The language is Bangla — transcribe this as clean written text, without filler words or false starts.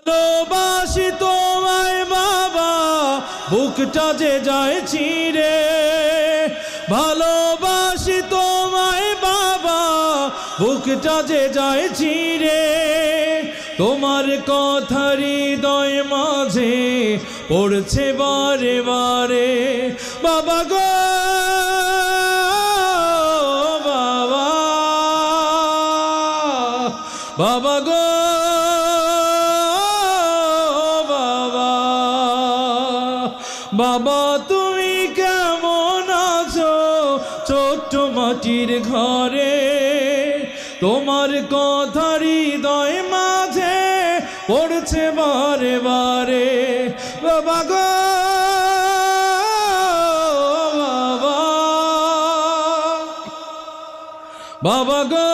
ভালোবাসি তোমায় বাবা, বুকটা যে যায় চিরে। ভালোবাসি তোমায় বাবা, বুকটা যে যায় চিরে। তোমার কথা হৃদয় মাঝে পড়ছে বারে বারে। বাবা গো বাবা, বাবা গো বাবা, বাবা তুমি কেমন আছো ছোট্ট মাটির ঘরে? তোমার কথা হৃদয় মাঝে পড়ছে বারে বারে। বাবা গো বাবা, বাবা গো